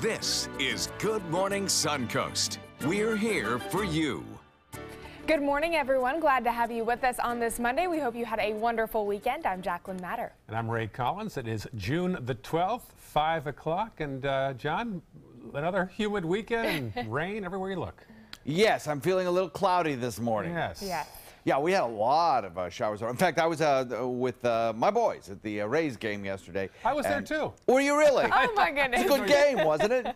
This is Good Morning Suncoast. We're here for you. Good morning, everyone. Glad to have you with us on this Monday. We hope you had a wonderful weekend. I'm Jacqueline Matter. And I'm Ray Collins. It is June the 12th, 5 o'clock. And John, another humid weekend and rain everywhere you look. Yes, I'm feeling a little cloudy this morning. Yes. Yes. Yeah, we had a lot of showers. In fact, I was with my boys at the Rays game yesterday. I was there too. Were you really? Oh, my goodness. It's a good game, wasn't it?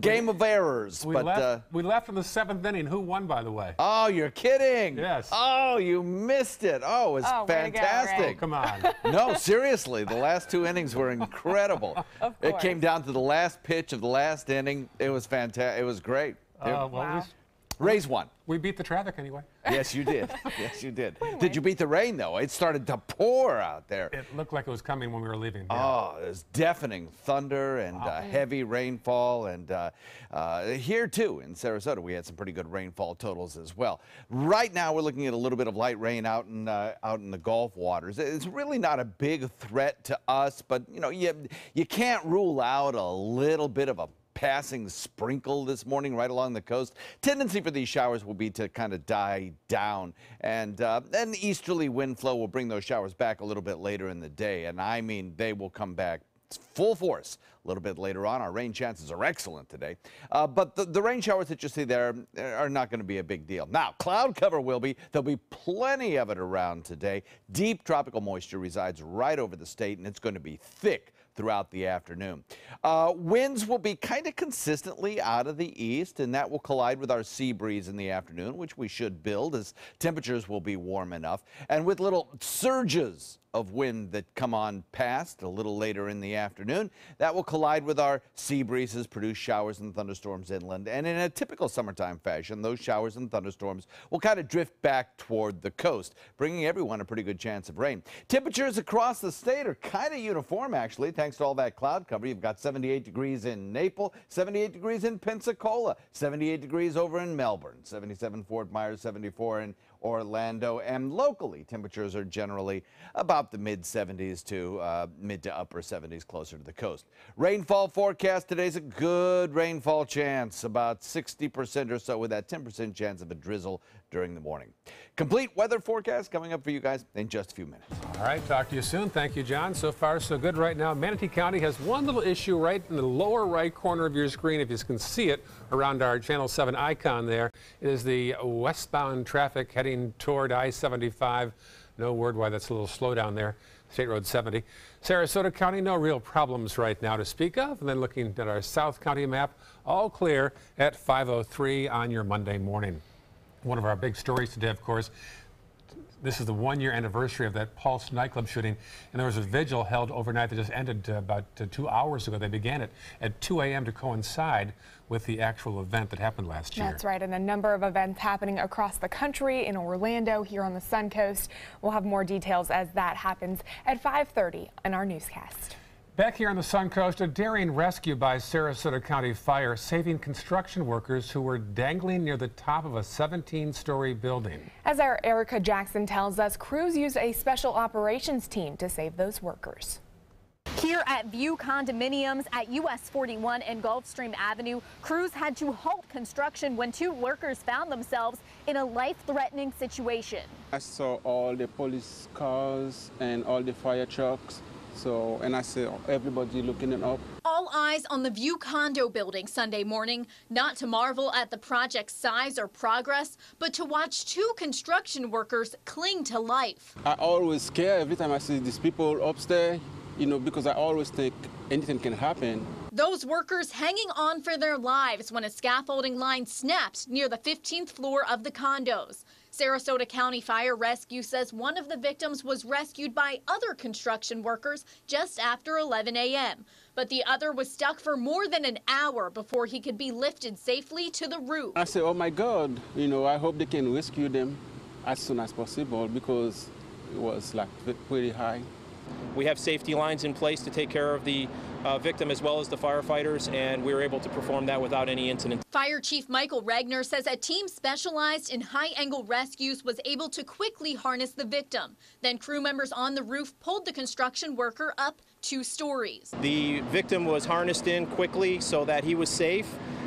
Game of errors. We left in the 7th inning. Who won, by the way? Oh, you're kidding. Yes. Oh, you missed it. Oh, it was fantastic. Way to go, Oh, come on. No, seriously, the last two innings were incredible. Of It course. came down to the last pitch of the last inning. It was fantastic. It was great. Wow. Rays won. We beat the traffic anyway. Yes, you did. Yes, you did. Did you beat the rain, though? It started to pour out there. It looked like it was coming when we were leaving. Oh, it was deafening thunder and heavy rainfall. And here, too, in Sarasota, we had some pretty good rainfall totals as well. Right now, we're looking at a little bit of light rain out in the Gulf waters. It's really not a big threat to us, but, you know, you can't rule out a little bit of a passing sprinkle this morning right along the coast. Tendency for these showers will be to kind of die down, and then easterly wind flow will bring those showers back a little bit later in the day, and I mean they will come back full force a little bit later on. Our rain chances are excellent today, but the rain showers that you see there are not going to be a big deal. Now, cloud cover will be. There'll be plenty of it around today. Deep tropical moisture resides right over the state, and it's going to be thick throughout the afternoon. Winds will be kind of consistently out of the east, and that will collide with our sea breeze in the afternoon, which we should build as temperatures will be warm enough. And with little surges of wind that come on past a little later in the afternoon, that will collide with our sea breezes, produce showers and thunderstorms inland. And in a typical summertime fashion, those showers and thunderstorms will kind of drift back toward the coast, bringing everyone a pretty good chance of rain. Temperatures across the state are kind of uniform, actually, thanks to all that cloud cover. You've got 78 degrees in Naples, 78 degrees in Pensacola, 78 degrees over in Melbourne, 77 Fort Myers, 74 in Orlando, and locally temperatures are generally about the mid-70s to mid to upper 70s closer to the coast. Rainfall forecast today's a good rainfall chance, about 60% or so, with that 10% chance of a drizzle during the morning. Complete weather forecast coming up for you guys in just a few minutes. All right, talk to you soon. Thank you, John. So far, so good right now. Manatee County has one little issue right in the lower right corner of your screen, if you can see it, around our Channel 7 icon there. It is the westbound traffic heading toward I-75. No word why that's a little slow down there. State Road 70. Sarasota County, no real problems right now to speak of. And then looking at our South County map, all clear at 5:03 on your Monday morning. One of our big stories today, of course, this is the one-year anniversary of that Pulse nightclub shooting, and there was a vigil held overnight that just ended about 2 hours ago. They began it at 2 a.m. to coincide with the actual event that happened last year. That's right, and a number of events happening across the country, in Orlando, here on the Suncoast. We'll have more details as that happens at 5:30 in our newscast. Back here on the Suncoast, a daring rescue by Sarasota County Fire, saving construction workers who were dangling near the top of a 17-story building. As our Erica Jackson tells us, crews used a special operations team to save those workers. Here at View Condominiums at US 41 and Gulfstream Avenue, crews had to halt construction when two workers found themselves in a life-threatening situation. I saw all the police cars and all the fire trucks. And I saw everybody looking it up. All eyes on the View condo building Sunday morning, not to marvel at the project's size or progress, but to watch two construction workers cling to life. I always scare every time I see these people upstairs, you know, because I always think anything can happen. Those workers hanging on for their lives when a scaffolding line snapped near the 15th floor of the condos. Sarasota County Fire Rescue says one of the victims was rescued by other construction workers just after 11 a.m. But the other was stuck for more than an hour before he could be lifted safely to the roof. I said, oh my God, you know, I hope they can rescue them as soon as possible because it was like pretty high. We have safety lines in place to take care of the victim as well as the firefighters, and we were able to perform that without any incident. Fire Chief Michael Regner says a team specialized in high-angle rescues was able to quickly harness the victim. Then crew members on the roof pulled the construction worker up 2 stories. The victim was harnessed in quickly so that he was safe.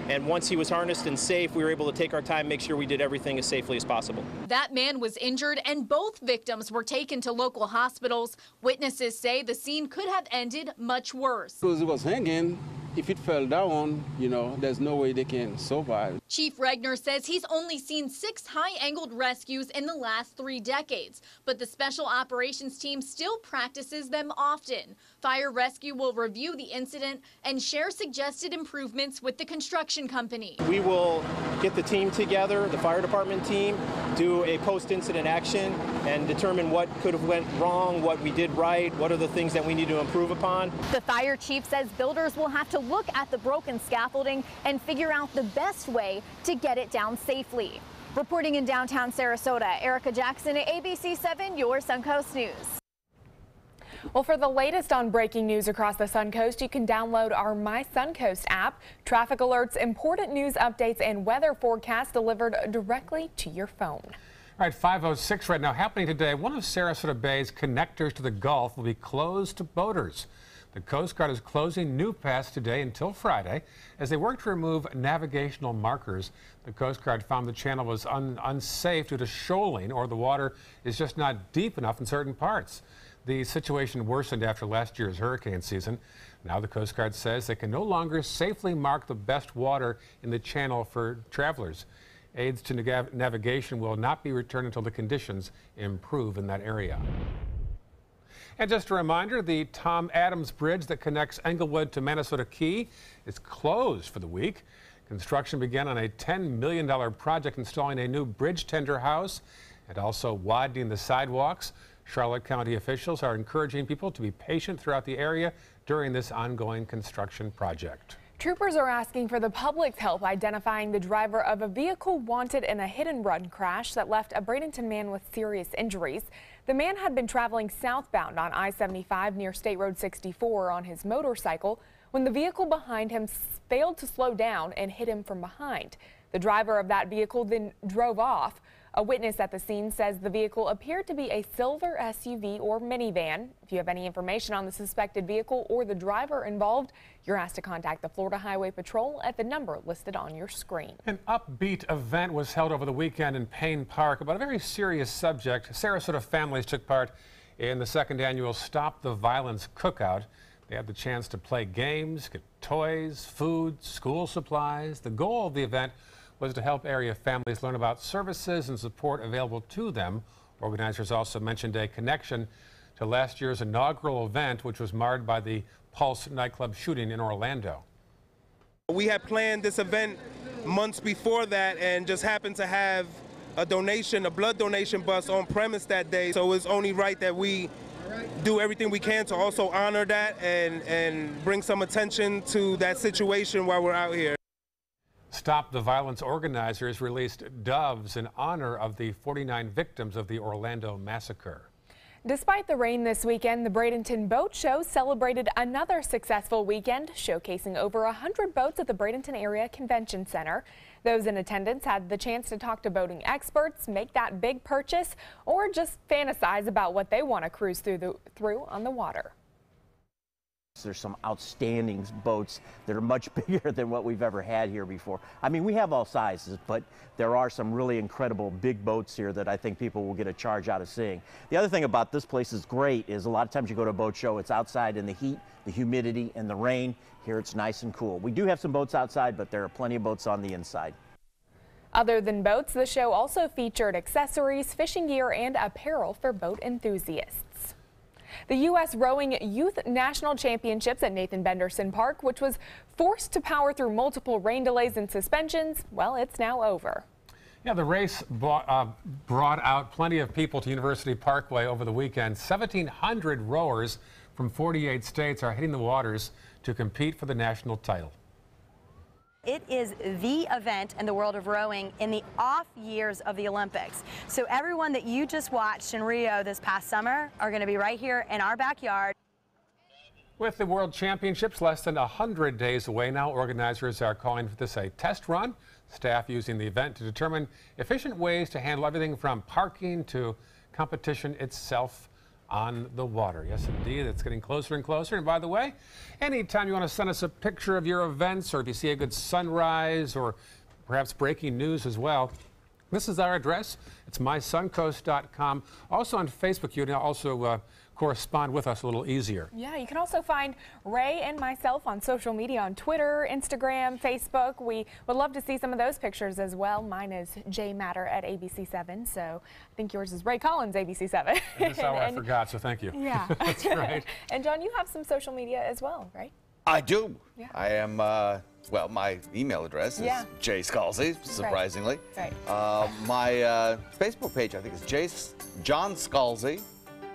And once he was harnessed and safe, we were able to take our time, make sure we did everything as safely as possible. That man was injured and both victims were taken to local hospitals. Witnesses say the scene could have ended much worse. Because it was hanging, if it fell down, you know, there's no way they can survive. Chief Regner says he's only seen 6 high-angled rescues in the last 3 decades, but the Special Operations Team still practices them often. Fire Rescue will review the incident and share suggested improvements with the construction company. We will get the team together, the fire department team, do a post-incident action and determine what could have went wrong, what we did right, what are the things that we need to improve upon. The fire chief says builders will have to look at the broken scaffolding and figure out the best way to get it down safely. Reporting in downtown Sarasota, Erica Jackson, ABC 7, your Suncoast News. Well, for the latest on breaking news across the Suncoast, you can download our My Suncoast app. Traffic alerts, important news updates, and weather forecasts delivered directly to your phone. All right, 5:06 right now. Happening today, one of Sarasota Bay's connectors to the Gulf will be closed to boaters. The Coast Guard is closing New Pass today until Friday as they work to remove navigational markers. The Coast Guard found the channel was unsafe due to shoaling, or the water is just not deep enough in certain parts. The situation worsened after last year's hurricane season. Now the Coast Guard says they can no longer safely mark the best water in the channel for travelers. Aids to navigation will not be returned until the conditions improve in that area. And just a reminder, the Tom Adams Bridge that connects Englewood to Minnesota Key is closed for the week. Construction began on a $10 million project installing a new bridge tender house and also widening the sidewalks. Charlotte County officials are encouraging people to be patient throughout the area during this ongoing construction project. Troopers are asking for the public's help identifying the driver of a vehicle wanted in a hit-and-run crash that left a Bradenton man with serious injuries. The man had been traveling southbound on I-75 near State Road 64 on his motorcycle when the vehicle behind him failed to slow down and hit him from behind. The driver of that vehicle then drove off. A witness at the scene says the vehicle appeared to be a silver SUV or minivan. If you have any information on the suspected vehicle or the driver involved, you're asked to contact the Florida Highway Patrol at the number listed on your screen. An upbeat event was held over the weekend in Payne Park about a very serious subject. Sarasota families took part in the 2nd annual Stop the Violence Cookout. They had the chance to play games, get toys, food, school supplies. The goal of the event was to help area families learn about services and support available to them. Organizers also mentioned a connection to last year's inaugural event, which was marred by the Pulse nightclub shooting in Orlando. We had planned this event months before that and just happened to have a blood donation bus on premise that day. So it's only right that we do everything we can to also honor that and bring some attention to that situation while we're out here. Stop the Violence organizers released doves in honor of the 49 victims of the Orlando massacre. Despite the rain this weekend, the Bradenton Boat Show celebrated another successful weekend, showcasing over 100 boats at the Bradenton Area Convention Center. Those in attendance had the chance to talk to boating experts, make that big purchase, or just fantasize about what they want to cruise through on the water. There's some outstanding boats that are much bigger than what we've ever had here before. I mean, we have all sizes, but there are some really incredible big boats here that I think people will get a charge out of seeing. The other thing about this place is great is a lot of times you go to a boat show, it's outside in the heat, the humidity, and the rain. Here it's nice and cool. We do have some boats outside, but there are plenty of boats on the inside. Other than boats, the show also featured accessories, fishing gear, and apparel for boat enthusiasts. The U.S. Rowing Youth National Championships at Nathan Benderson Park, which was forced to power through multiple rain delays and suspensions, well, it's now over. Yeah, the race brought out plenty of people to University Parkway over the weekend. 1,700 rowers from 48 states are hitting the waters to compete for the national title. It is the event in the world of rowing in the off years of the Olympics. So everyone that you just watched in Rio this past summer are going to be right here in our backyard. With the World Championships less than 100 days away now, organizers are calling for this a test run. Staff using the event to determine efficient ways to handle everything from parking to competition itself on the water. Yes, indeed, it's getting closer and closer. And by the way, anytime you want to send us a picture of your events, or if you see a good sunrise, or perhaps breaking news as well, this is our address. It's mysuncoast.com. Also on Facebook, you can also correspond with us a little easier. Yeah, you can also find Ray and myself on social media, on Twitter, Instagram, Facebook. We would love to see some of those pictures as well. Mine is jmatter at ABC7, so I think yours is Ray Collins, ABC7. That's how I forgot, so thank you. Yeah. That's right. And John, you have some social media as well, right? I do. Yeah. I am, well, my email address is jscalzi, surprisingly. Right. My Facebook page, I think, is John Scalzi,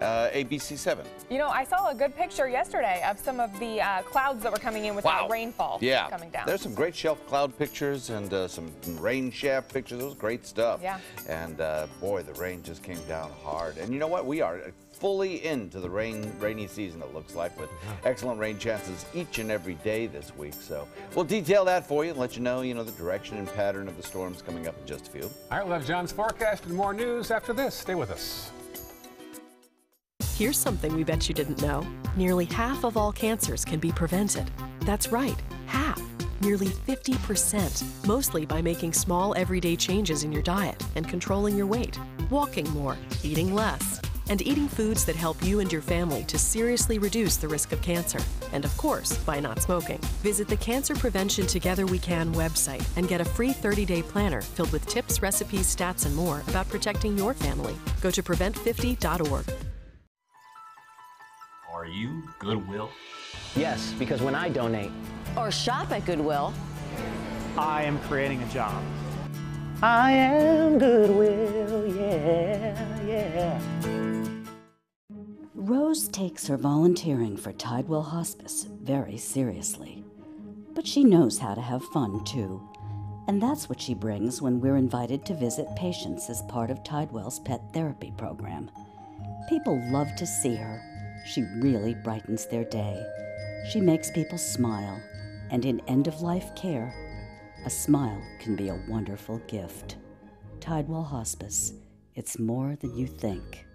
ABC7. You know, I saw a good picture yesterday of some of the clouds that were coming in with that rainfall coming down. There's some great shelf cloud pictures and some rain shaft pictures. It was great stuff. Yeah. And boy, the rain just came down hard. And you know what? We are fully into the rainy season, it looks like, with excellent rain chances each and every day this week. So we'll detail that for you and let you know, the direction and pattern of the storms coming up in just a few. All right, we'll have John's forecast and more news after this. Stay with us. Here's something we bet you didn't know. Nearly half of all cancers can be prevented. That's right, half. Nearly 50%, mostly by making small everyday changes in your diet and controlling your weight, walking more, eating less, and eating foods that help you and your family to seriously reduce the risk of cancer. And of course, by not smoking. Visit the Cancer Prevention Together We Can website and get a free 30-day planner filled with tips, recipes, stats, and more about protecting your family. Go to prevent50.org. Are you Goodwill? Yes, because when I donate or shop at Goodwill, I am creating a job. I am Goodwill, yeah. Rose takes her volunteering for Tidewell Hospice very seriously. But she knows how to have fun, too. And that's what she brings when we're invited to visit patients as part of Tidewell's pet therapy program. People love to see her. She really brightens their day. She makes people smile, and in end-of-life care, a smile can be a wonderful gift. Tidewell Hospice. It's more than you think.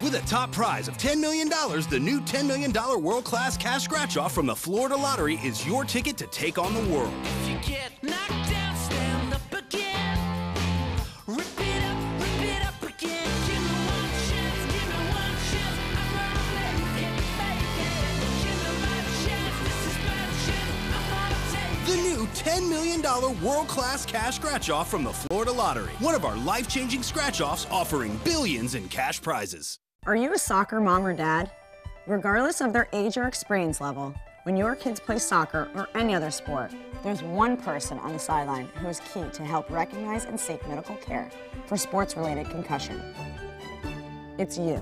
With a top prize of $10 million, the new $10 million world-class cash scratch-off from the Florida Lottery is your ticket to take on the world. If you get knocked down, stand up again. Rip it up again. Give me one chance, I'm gonna make it, Give me my chance, this is my chance, I'm gonna take it. The new $10 million world-class cash scratch-off from the Florida Lottery. One of our life-changing scratch-offs offering billions in cash prizes. Are you a soccer mom or dad? Regardless of their age or experience level, when your kids play soccer or any other sport, there's one person on the sideline who is key to help recognize and seek medical care for sports-related concussion. It's you.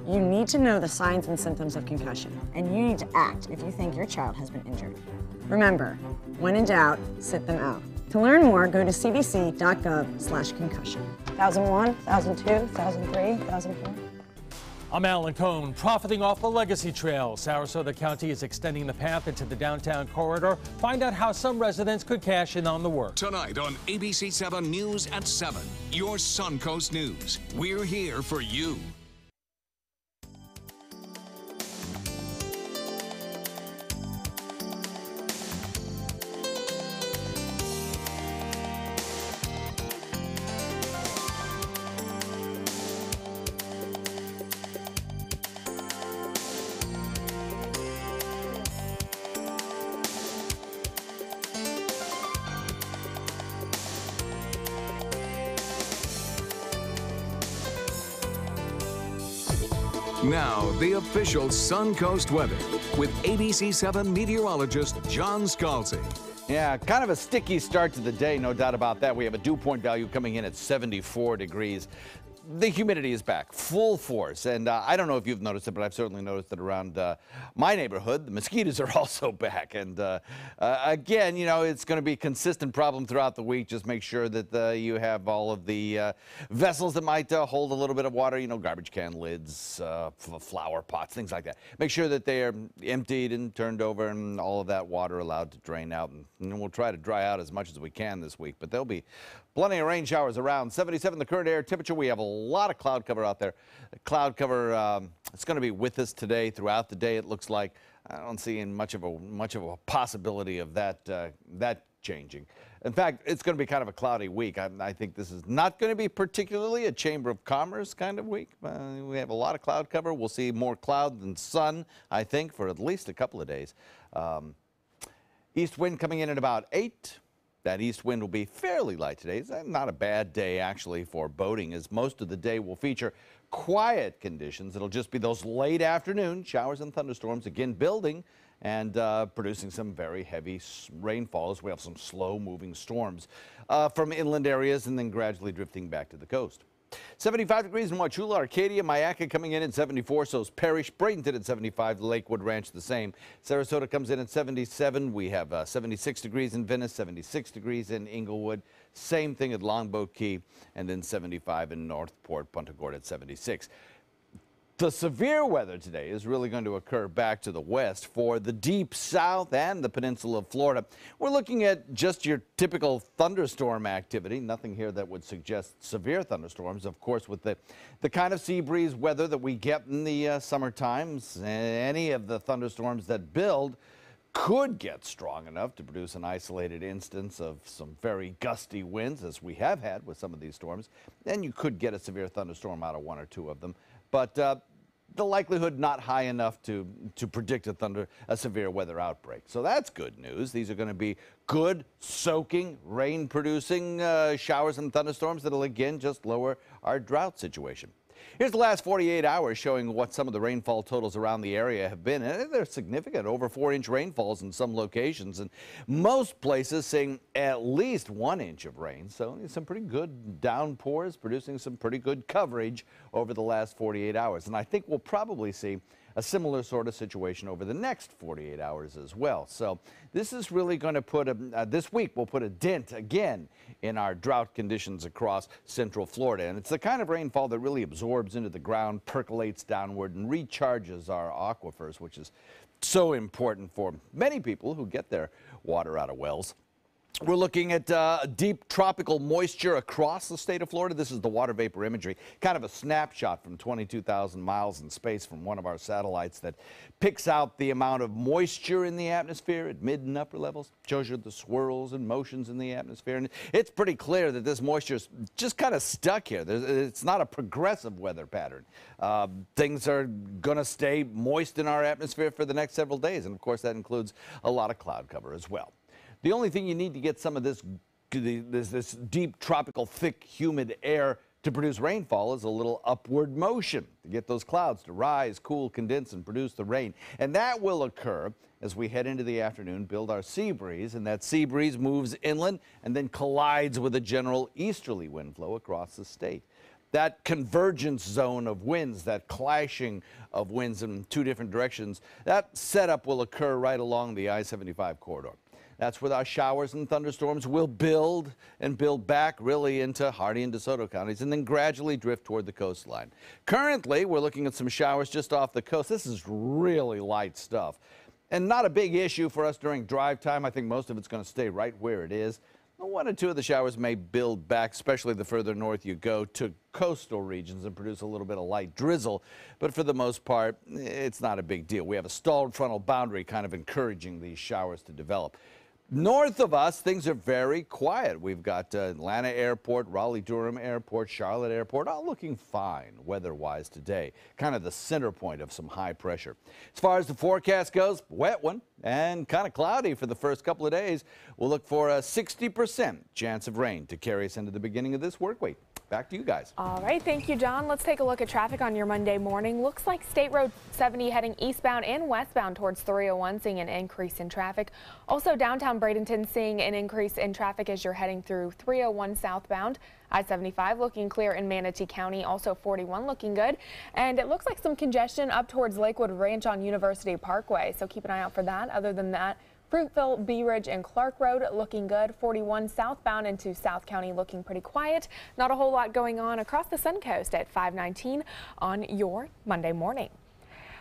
You need to know the signs and symptoms of concussion, and you need to act if you think your child has been injured. Remember, when in doubt, sit them out. To learn more, go to cdc.gov/concussion. 1001, 1002, 1003, 1004. I'm Alan Cohn. Profiting off the Legacy Trail, Sarasota County is extending the path into the downtown corridor. Find out how some residents could cash in on the work. Tonight on ABC7 News at 7, your Suncoast News. We're here for you. Now, the official Suncoast weather with ABC7 meteorologist John Scalzi. Yeah, kind of a sticky start to the day, no doubt about that. We have a dew point value coming in at 74 degrees. the humidity is back, full force. And I don't know if you've noticed it, but I've certainly noticed it around my neighborhood. The mosquitoes are also back. And again, you know, it's going to be a consistent problem throughout the week. Just make sure that you have all of the vessels that might hold a little bit of water, you know, garbage can lids, flower pots, things like that. Make sure that they are emptied and turned over and all of that water allowed to drain out. And we'll try to dry out as much as we can this week. But there'll be plenty of rain showers around. 77 the current air temperature. We have a lot of cloud cover out there. The cloud cover, it's going to be with us today throughout the day. It looks like I don't see much of a possibility of that changing. In fact, it's going to be kind of a cloudy week. I think this is not going to be particularly a Chamber of Commerce kind of week. We have a lot of cloud cover. We'll see more cloud than sun, I think, for at least a couple of days. East wind coming in at about 8. That east wind will be fairly light today. It's not a bad day, actually, for boating, as most of the day will feature quiet conditions. It'll just be those late afternoon showers and thunderstorms, again building and producing some very heavy rainfall as we have some slow-moving storms from inland areas and then gradually drifting back to the coast. 75 degrees in Wauchula, Arcadia, Mayaca coming in at 74, so is Parrish, Bradenton at 75, Lakewood Ranch the same. Sarasota comes in at 77. We have 76 degrees in Venice, 76 degrees in Inglewood. Same thing at Longboat Key, and then 75 in Northport, Punta Gorda at 76. The severe weather today is really going to occur back to the west for the deep south and the peninsula of Florida. We're looking at just your typical thunderstorm activity. Nothing here that would suggest severe thunderstorms. Of course, with the kind of sea breeze weather that we get in the summer times, any of the thunderstorms that build could get strong enough to produce an isolated instance of some very gusty winds, as we have had with some of these storms. Then you could get a severe thunderstorm out of one or two of them. But the likelihood not high enough to predict a severe weather outbreak. So that's good news. These are going to be good, soaking, rain-producing showers and thunderstorms that'll again just lower our drought situation. Here's the last 48 hours showing what some of the rainfall totals around the area have been. And they're significant, over 4-inch rainfalls in some locations, and most places seeing at least 1 inch of rain. So some pretty good downpours, producing some pretty good coverage over the last 48 hours. And I think we'll probably see a similar sort of situation over the next 48 hours as well. So this is really going to put this week will put a dent again in our drought conditions across central Florida. And it's the kind of rainfall that really absorbs into the ground, percolates downward, and recharges our aquifers, which is so important for many people who get their water out of wells. We're looking at deep tropical moisture across the state of Florida. This is the water vapor imagery, kind of a snapshot from 22,000 miles in space from one of our satellites that picks out the amount of moisture in the atmosphere at mid and upper levels, shows you the swirls and motions in the atmosphere. And it's pretty clear that this moisture is just kind of stuck here. It's not a progressive weather pattern. Things are going to stay moist in our atmosphere for the next several days. And of course, that includes a lot of cloud cover as well. The only thing you need to get some of this deep tropical thick humid air to produce rainfall is a little upward motion to get those clouds to rise, cool, condense, and produce the rain. And that will occur as we head into the afternoon, build our sea breeze, and that sea breeze moves inland and then collides with a general easterly wind flow across the state. That convergence zone of winds, that clashing of winds in two different directions, that setup will occur right along the I-75 corridor. That's where our showers and thunderstorms will build and build back really into Hardee and DeSoto counties and then gradually drift toward the coastline. Currently, we're looking at some showers just off the coast. This is really light stuff and not a big issue for us during drive time. I think most of it's going to stay right where it is. One or two of the showers may build back, especially the further north you go to coastal regions, and produce a little bit of light drizzle. But for the most part, it's not a big deal. We have a stalled frontal boundary kind of encouraging these showers to develop. North of us, things are very quiet. We've got Atlanta Airport, Raleigh-Durham Airport, Charlotte Airport, all looking fine weather-wise today. Kind of the center point of some high pressure. As far as the forecast goes, wet one and kind of cloudy for the first couple of days. We'll look for a 60% chance of rain to carry us into the beginning of this work week. Back to you guys. All right, thank you, John. Let's take a look at traffic on your Monday morning. Looks like State Road 70 heading eastbound and westbound towards 301, seeing an increase in traffic. Also, downtown Bradenton seeing an increase in traffic as you're heading through 301 southbound. I-75 looking clear in Manatee County, also 41 looking good. And it looks like some congestion up towards Lakewood Ranch on University Parkway, so keep an eye out for that. Other than that, Fruitville, Bee Ridge, and Clark Road looking good. 41 southbound into South County looking pretty quiet. Not a whole lot going on across the Suncoast at 519 on your Monday morning.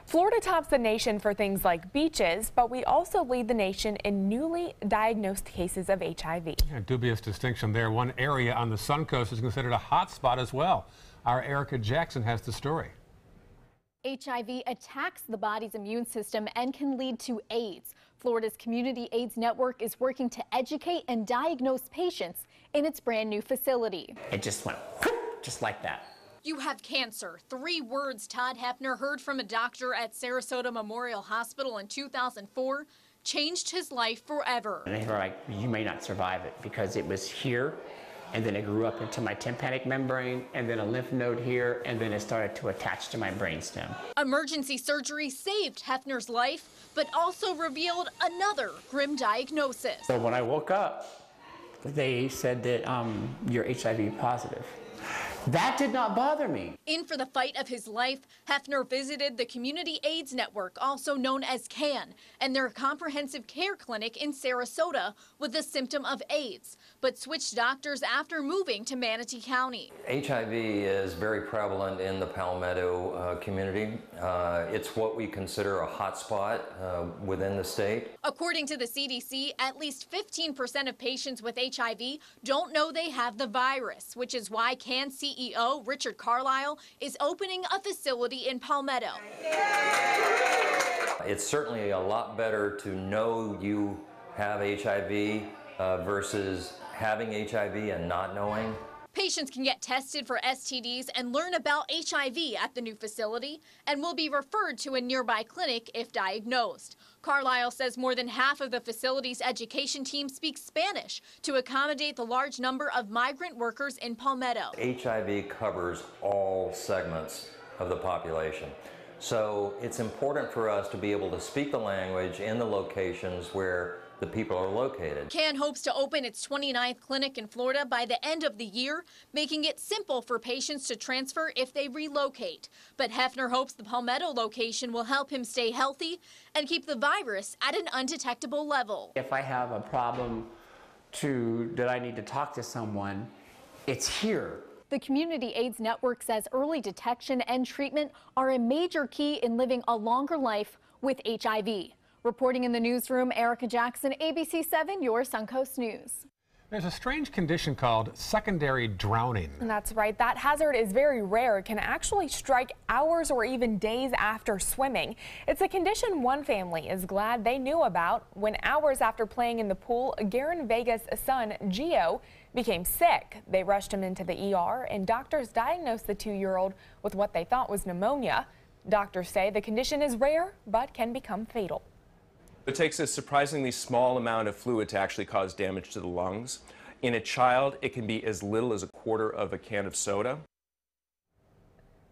Florida tops the nation for things like beaches, but we also lead the nation in newly diagnosed cases of HIV. A dubious distinction there. One area on the Suncoast is considered a hot spot as well. Our Erica Jackson has the story. HIV attacks the body's immune system and can lead to AIDS. Florida's Community AIDS Network is working to educate and diagnose patients in its brand new facility. It just went just like that. You have cancer. 3 words Todd Hefner heard from a doctor at Sarasota Memorial Hospital in 2004 changed his life forever. And they were like, you may not survive it because it was here, and then it grew up into my tympanic membrane, and then a lymph node here, and then it started to attach to my brainstem. Emergency surgery saved Hefner's life, but also revealed another grim diagnosis. So when I woke up, they said that you're HIV positive. That did not bother me. In for the fight of his life, Hefner visited the Community AIDS Network, also known as CAN, and their comprehensive care clinic in Sarasota with the symptom of AIDS, but switched doctors after moving to Manatee County. HIV is very prevalent in the Palmetto community. It's what we consider a hot spot within the state. According to the CDC, at least 15% of patients with HIV don't know they have the virus, which is why CAN CEO Richard Carlisle is opening a facility in Palmetto. It's certainly a lot better to know you have HIV versus having HIV and not knowing. Patients can get tested for STDs and learn about HIV at the new facility and will be referred to a nearby clinic if diagnosed. Carlisle says more than half of the facility's education team speaks Spanish to accommodate the large number of migrant workers in Palmetto. HIV covers all segments of the population. So it's important for us to be able to speak the language in the locations where the people are located. CAN hopes to open its 29th clinic in Florida by the end of the year, making it simple for patients to transfer if they relocate. But Hefner hopes the Palmetto location will help him stay healthy and keep the virus at an undetectable level. If I have a problem that I need to talk to someone, it's here. The Community AIDS Network says early detection and treatment are a major key in living a longer life with HIV. Reporting in the newsroom, Erica Jackson, ABC 7, your Suncoast News. There's a strange condition called secondary drowning. And that's right. That hazard is very rare. It can actually strike hours or even days after swimming. It's a condition one family is glad they knew about when hours after playing in the pool, Garen Vega's son, Gio, became sick. They rushed him into the ER, and doctors diagnosed the 2-year-old with what they thought was pneumonia. Doctors say the condition is rare, but can become fatal. It takes a surprisingly small amount of fluid to actually cause damage to the lungs. In a child, it can be as little as a quarter of a can of soda.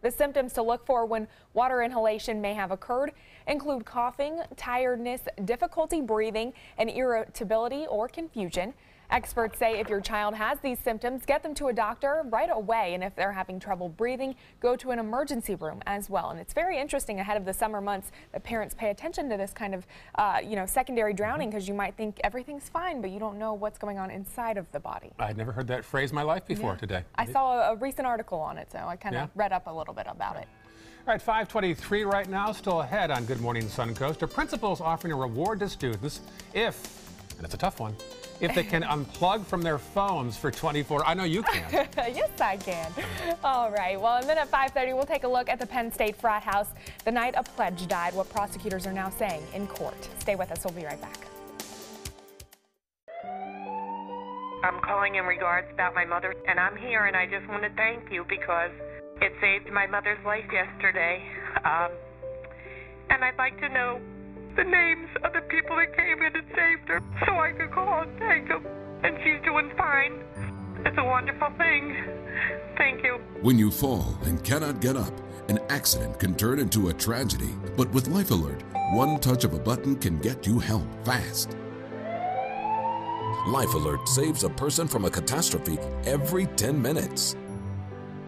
The symptoms to look for when water inhalation may have occurred include coughing, tiredness, difficulty breathing, and irritability or confusion. Experts say if your child has these symptoms, get them to a doctor right away. And if they're having trouble breathing, go to an emergency room as well. And it's very interesting ahead of the summer months that parents pay attention to this kind of, secondary drowning, because you might think everything's fine, but you don't know what's going on inside of the body. I'd never heard that phrase in my life before today. I saw a recent article on it, so I kind of read up a little bit about it. All right, 5:23 right now, still ahead on Good Morning Suncoast. A principal is offering a reward to students if, and it's a tough one, if they can unplug from their phones for 24 hours. I know you can. Yes, I can. All right. Well, and then at 5:30, we'll take a look at the Penn State frat house the night a pledge died, what prosecutors are now saying in court. Stay with us. We'll be right back. I'm calling in regards about my mother, and I'm here, and I just want to thank you because it saved my mother's life yesterday. And I'd like to know the names of the people that came in and saved her so I could call and thank them. And she's doing fine. It's a wonderful thing. Thank you. When you fall and cannot get up, an accident can turn into a tragedy. But with Life Alert, one touch of a button can get you help fast. Life Alert saves a person from a catastrophe every 10 minutes.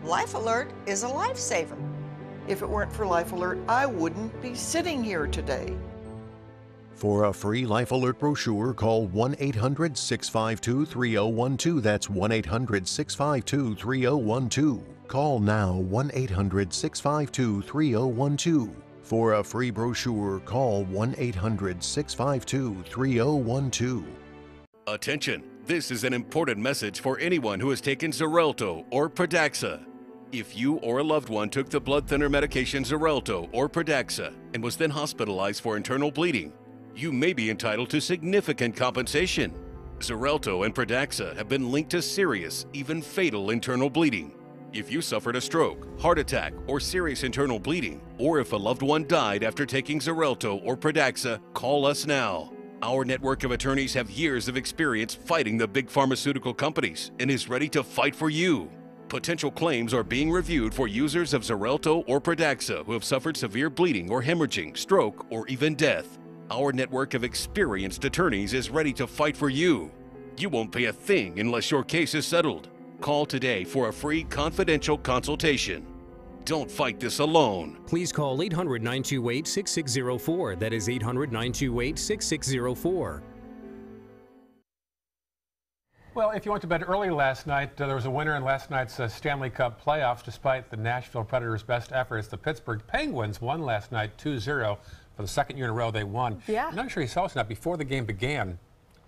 Life Alert is a lifesaver. If it weren't for Life Alert, I wouldn't be sitting here today. For a free Life Alert brochure, call 1-800-652-3012. That's 1-800-652-3012. Call now 1-800-652-3012. For a free brochure, call 1-800-652-3012. Attention! This is an important message for anyone who has taken XARELTO or PRADAXA. If you or a loved one took the blood thinner medication XARELTO or PRADAXA and was then hospitalized for internal bleeding, you may be entitled to significant compensation. XARELTO and PRADAXA have been linked to serious, even fatal internal bleeding. If you suffered a stroke, heart attack, or serious internal bleeding, or if a loved one died after taking XARELTO or PRADAXA, call us now. Our network of attorneys have years of experience fighting the big pharmaceutical companies and is ready to fight for you. Potential claims are being reviewed for users of XARELTO or PRADAXA who have suffered severe bleeding or hemorrhaging, stroke, or even death. Our network of experienced attorneys is ready to fight for you. You won't pay a thing unless your case is settled. Call today for a free confidential consultation. Don't fight this alone. Please call 800-928-6604. That is 800-928-6604. Well, if you went to bed early last night, there was a winner in last night's Stanley Cup playoffs. Despite the Nashville Predators' best efforts, the Pittsburgh Penguins won last night 2-0. For the second year in a row, they won. Yeah. I'm not sure you saw this. Now, before the game began,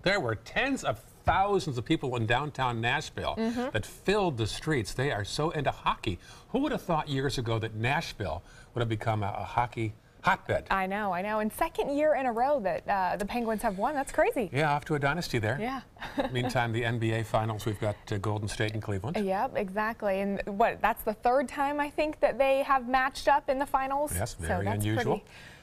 there were tens of thousands of people in downtown Nashville that filled the streets. They are so into hockey. Who would have thought years ago that Nashville would have become a hockey hotbed? I know. And second year in a row that the Penguins have won. That's crazy. Yeah, off to a dynasty there. Yeah. Meantime, the NBA Finals, we've got Golden State and Cleveland. Yep, exactly. And that's the third time, I think, that they have matched up in the finals. Yes, very unusual.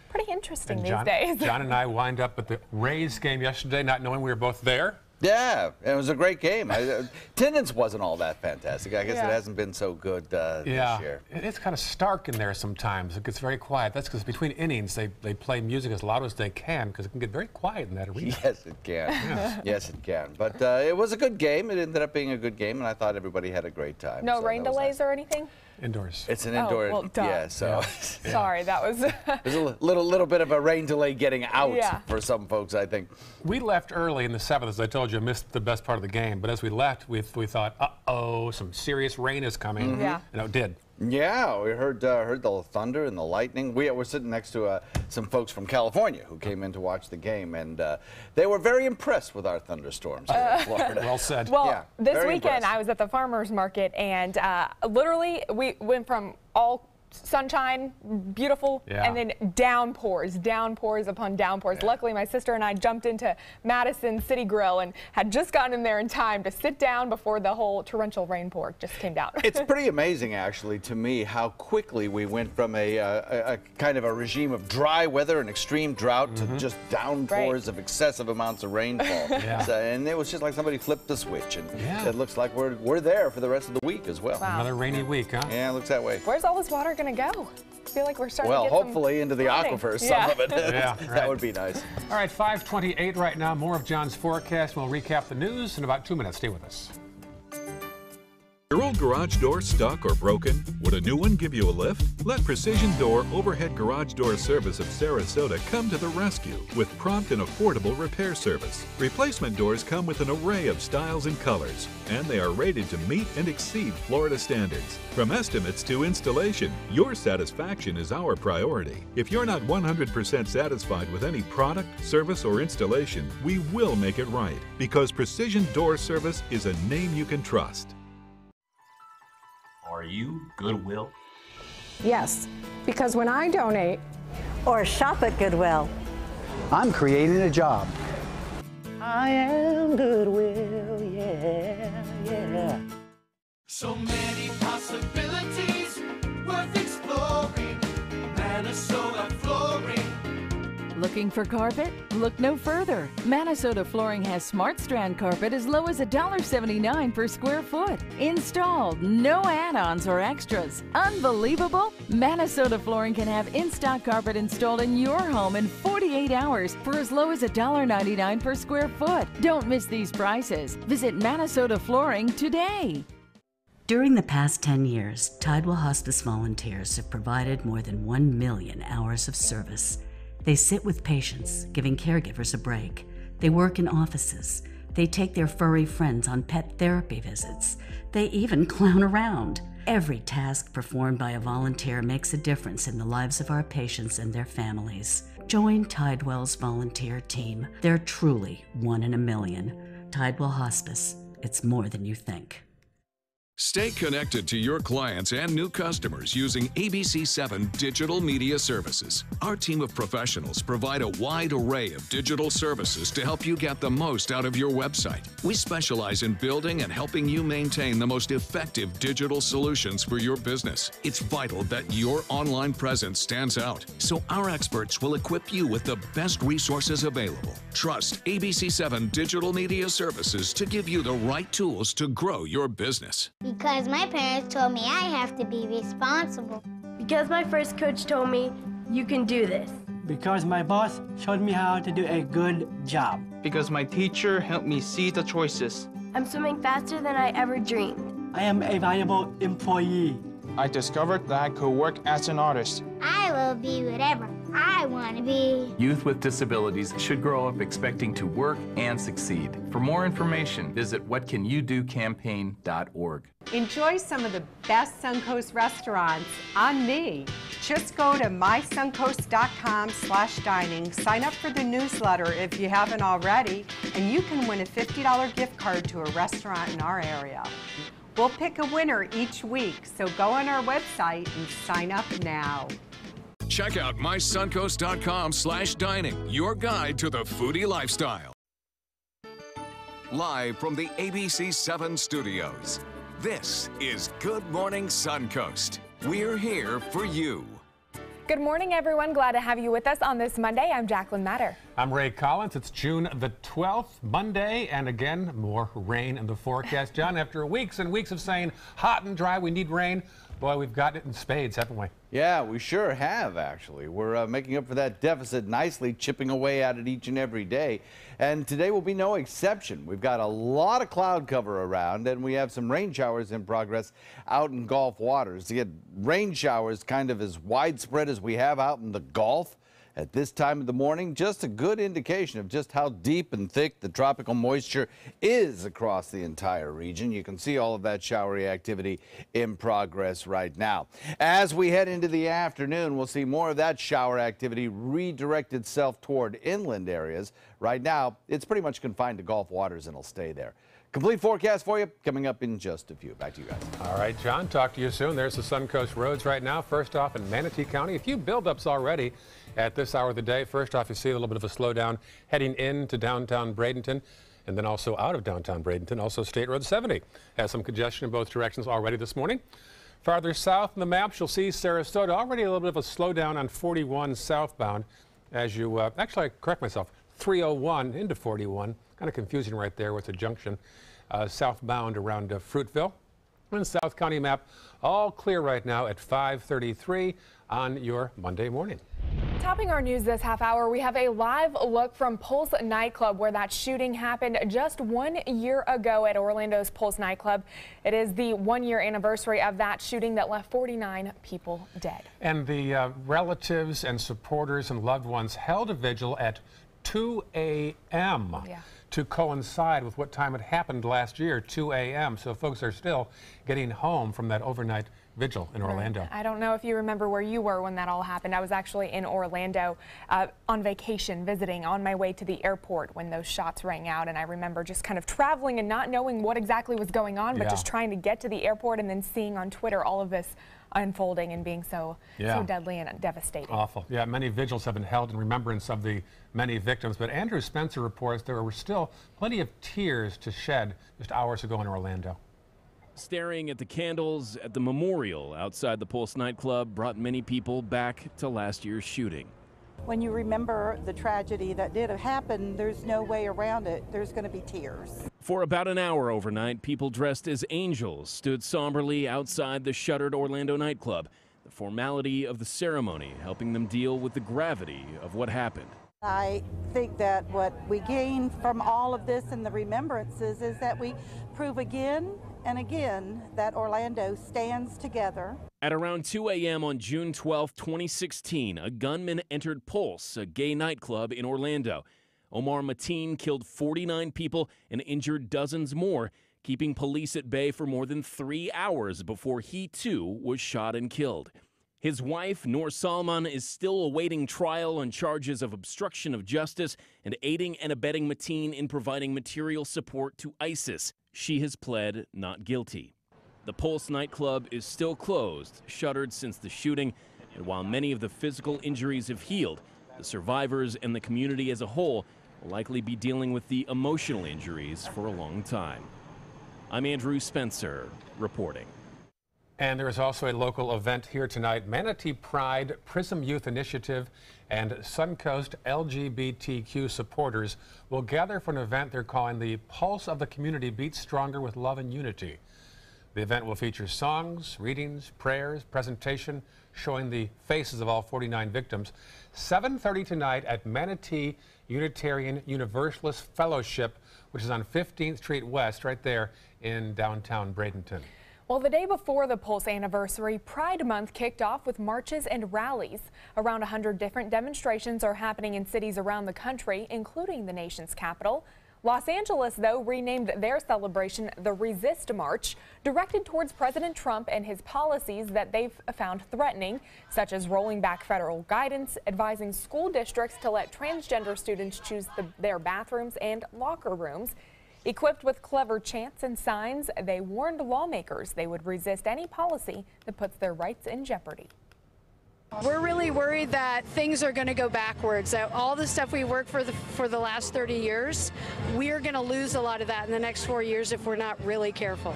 Pretty interesting and these days. John and I wind up at the Rays game yesterday, not knowing we were both there. Yeah, it was a great game. Attendance wasn't all that fantastic. I guess it hasn't been so good this year. It's kind of stark in there sometimes. It gets very quiet. That's because between innings, they play music as loud as they can because it can get very quiet in that arena. Yes, it can. Yes, it can. But it was a good game. It ended up being a good game, and I thought everybody had a great time. No rain delays or anything? Indoors. It's an indoor. Well, duh. Yeah, so. Yeah. Sorry, that was. There's a little bit of a rain delay getting out for some folks, I think. We left early in the 7th, as I told you, missed the best part of the game. But as we left, we thought, uh-oh, some serious rain is coming. Yeah. And it did. Yeah, we heard the thunder and the lightning. We're sitting next to some folks from California who came in to watch the game, and they were very impressed with our thunderstorms here in Florida. Well said. Well, this weekend I was at the farmers market, and literally we went from all sunshine, beautiful, and then downpours upon downpours. Luckily, my sister and I jumped into Madison City Grill and had just gotten in there in time to sit down before the whole torrential rainpour just came down. It's pretty amazing, actually, to me, how quickly we went from a kind of a regime of dry weather and extreme drought to just downpours of excessive amounts of rainfall. And it was just like somebody flipped the switch, and it looks like we're there for the rest of the week as well. Wow. Another rainy week, huh? Yeah, it looks that way. Where's all this water going to go? I feel like we're starting to get hopefully into the aquifers, some of it. That would be nice. All right, 5:28 right now. More of John's forecast. We'll recap the news in about 2 minutes. Stay with us. Your old garage door stuck or broken? Would a new one give you a lift? Let Precision Door Overhead Garage Door Service of Sarasota come to the rescue with prompt and affordable repair service. Replacement doors come with an array of styles and colors, and they are rated to meet and exceed Florida standards. From estimates to installation, your satisfaction is our priority. If you're not 100% satisfied with any product, service, or installation, we will make it right, because Precision Door Service is a name you can trust. Are you Goodwill? Yes, because when I donate or shop at Goodwill, I'm creating a job. I am Goodwill, yeah. So many possibilities worth exploring. Minnesota flooring. Looking for carpet? Look no further. Minnesota Flooring has Smart Strand carpet as low as $1.79 per square foot. Installed, no add-ons or extras. Unbelievable? Minnesota Flooring can have in-stock carpet installed in your home in 48 hours for as low as $1.99 per square foot. Don't miss these prices. Visit Minnesota Flooring today. During the past 10 years, Tidewell Hospice volunteers have provided more than 1 million hours of service. They sit with patients, giving caregivers a break. They work in offices. They take their furry friends on pet therapy visits. They even clown around. Every task performed by a volunteer makes a difference in the lives of our patients and their families. Join Tidewell's volunteer team. They're truly 1 in a million. Tidewell Hospice. It's more than you think. Stay connected to your clients and new customers using ABC7 Digital Media Services. Our team of professionals provide a wide array of digital services to help you get the most out of your website. We specialize in building and helping you maintain the most effective digital solutions for your business. It's vital that your online presence stands out, so our experts will equip you with the best resources available. Trust ABC7 Digital Media Services to give you the right tools to grow your business. Because my parents told me I have to be responsible. Because my first coach told me, you can do this. Because my boss showed me how to do a good job. Because my teacher helped me see the choices. I'm swimming faster than I ever dreamed. I am a valuable employee. I discovered that I could work as an artist. I will be whatever I want to be. Youth with disabilities should grow up expecting to work and succeed. For more information, visit whatcanyoudocampaign.org. Enjoy some of the best Suncoast restaurants on me. Just go to mysuncoast.com/dining, sign up for the newsletter if you haven't already, and you can win a $50 gift card to a restaurant in our area. We'll pick a winner each week, so go on our website and sign up now. Check out mysuncoast.com/dining, your guide to the foodie lifestyle. Live from the ABC7 studios, this is Good Morning Suncoast. We're here for you. Good morning, everyone. Glad to have you with us on this Monday. I'm Jacqueline Matter. I'm Ray Collins. It's June the 12th, Monday, and again, more rain in the forecast. John, after weeks and weeks of saying hot and dry, we need rain, boy, we've got it in spades, haven't we? Yeah, we sure have, actually. We're making up for that deficit nicely, chipping away at it each and every day. And today will be no exception. We've got a lot of cloud cover around, and we have some rain showers in progress out in Gulf waters. To get rain showers kind of as widespread as we have out in the Gulf at this time of the morning, just a good indication of just how deep and thick the tropical moisture is across the entire region. You can see all of that showery activity in progress right now. As we head into the afternoon, we'll see more of that shower activity redirect itself toward inland areas. Right now, it's pretty much confined to Gulf waters and it'll stay there. Complete forecast for you coming up in just a few. Back to you guys. All right, John, talk to you soon. There's the Suncoast roads right now. First off, in Manatee County, a few buildups already at this hour of the day. First off, you see a little bit of a slowdown heading into downtown Bradenton and then also out of downtown Bradenton. Also, State Road 70 has some congestion in both directions already this morning. Farther south in the maps, you'll see Sarasota. Already a little bit of a slowdown on 41 southbound as you, actually, I correct myself, 301 into 41. Kind of confusing right there with the junction southbound around Fruitville. And South County map, all clear right now at 5:33 on your Monday morning. Topping our news this half hour, we have a live look from Pulse nightclub where that shooting happened just 1 year ago at Orlando's Pulse nightclub. It is the 1-year anniversary of that shooting that left 49 people dead. And the relatives and supporters and loved ones held a vigil at 2 a.m. to coincide with what time it happened last year, 2 a.m. So folks are still getting home from that overnight vigil in Orlando. I don't know if you remember where you were when that all happened. I was actually in Orlando on vacation, visiting on my way to the airport when those shots rang out, and I remember just kind of traveling and not knowing what exactly was going on, but just trying to get to the airport and then seeing on Twitter all of this unfolding and being so deadly and devastating. Awful. Yeah, many vigils have been held in remembrance of the many victims, but Andrew Spencer reports there were still plenty of tears to shed just hours ago in Orlando. Staring at the candles at the memorial outside the Pulse nightclub brought many people back to last year's shooting. When you remember the tragedy that did happen, there's no way around it. There's going to be tears. For about an hour overnight, people dressed as angels stood somberly outside the shuttered Orlando nightclub, the formality of the ceremony helping them deal with the gravity of what happened. I think that what we gain from all of this and the remembrances is that we prove again and again that Orlando stands together. At around 2 a.m. on June 12, 2016, a gunman entered Pulse, a gay nightclub in Orlando. Omar Mateen killed 49 people and injured dozens more, keeping police at bay for more than 3 hours before he too was shot and killed. His wife, Noor Salman, is still awaiting trial on charges of obstruction of justice and aiding and abetting Mateen in providing material support to ISIS. She has pled not guilty. The Pulse nightclub is still closed, shuttered since the shooting, and while many of the physical injuries have healed, the survivors and the community as a whole will likely be dealing with the emotional injuries for a long time. I'm Andrew Spencer, reporting. And there is also a local event here tonight. Manatee Pride, Prism Youth Initiative, and Suncoast LGBTQ supporters will gather for an event they're calling the Pulse of the Community Beats Stronger with Love and Unity. The event will feature songs, readings, prayers, presentation, showing the faces of all 49 victims. 7:30 tonight at Manatee Unitarian Universalist Fellowship, which is on 15th Street West, right there in downtown Bradenton. Well, the day before the Pulse anniversary, Pride Month kicked off with marches and rallies. Around 100 different demonstrations are happening in cities around the country, including the nation's capital. Los Angeles, though, renamed their celebration the Resist March, directed towards President Trump and his policies that they've found threatening, such as rolling back federal guidance, advising school districts to let transgender students choose their bathrooms and locker rooms. Equipped with clever chants and signs, they warned lawmakers they would resist any policy that puts their rights in jeopardy. We're really worried that things are going to go backwards, that all the stuff we worked for the last 30 years, we're going to lose a lot of that in the next 4 years if we're not really careful.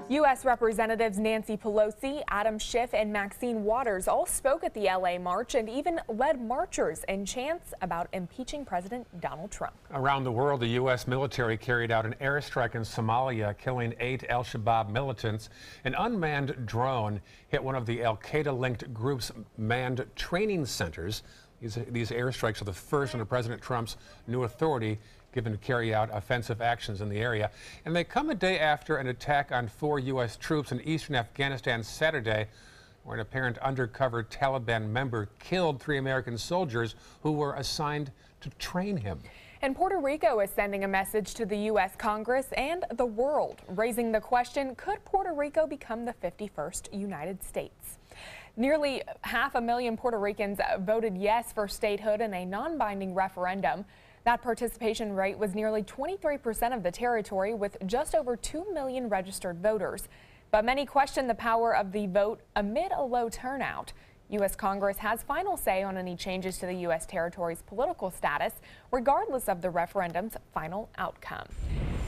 U.S. Representatives Nancy Pelosi, Adam Schiff, and Maxine Waters all spoke at the L.A. March and even led marchers and chants about impeaching President Donald Trump. Around the world, the U.S. military carried out an airstrike in Somalia, killing 8 al-Shabaab militants. An unmanned drone hit one of the al-Qaeda-linked group's manned training centers. These airstrikes are the first under President Trump's new authority given to carry out offensive actions in the area. And they come a day after an attack on 4 U.S. troops in eastern Afghanistan Saturday, where an apparent undercover Taliban member killed 3 American soldiers who were assigned to train him. And Puerto Rico is sending a message to the U.S. Congress and the world, raising the question, could Puerto Rico become the 51st United States? Nearly 500,000 Puerto Ricans voted yes for statehood in a non-binding referendum. That participation rate was nearly 23% of the territory, with just over 2 million registered voters. But many question the power of the vote amid a low turnout. U.S. Congress has final say on any changes to the U.S. territory's political status, regardless of the referendum's final outcome.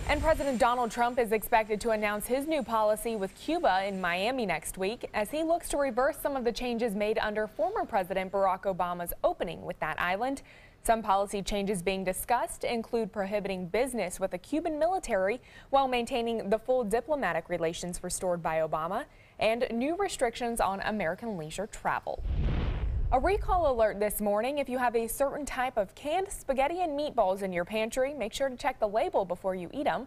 And President Donald Trump is expected to announce his new policy with Cuba in Miami next week, as he looks to reverse some of the changes made under former President Barack Obama's opening with that island. Some policy changes being discussed include prohibiting business with the Cuban military while maintaining the full diplomatic relations restored by Obama, and new restrictions on American leisure travel. A recall alert this morning. If you have a certain type of canned spaghetti and meatballs in your pantry, make sure to check the label before you eat them.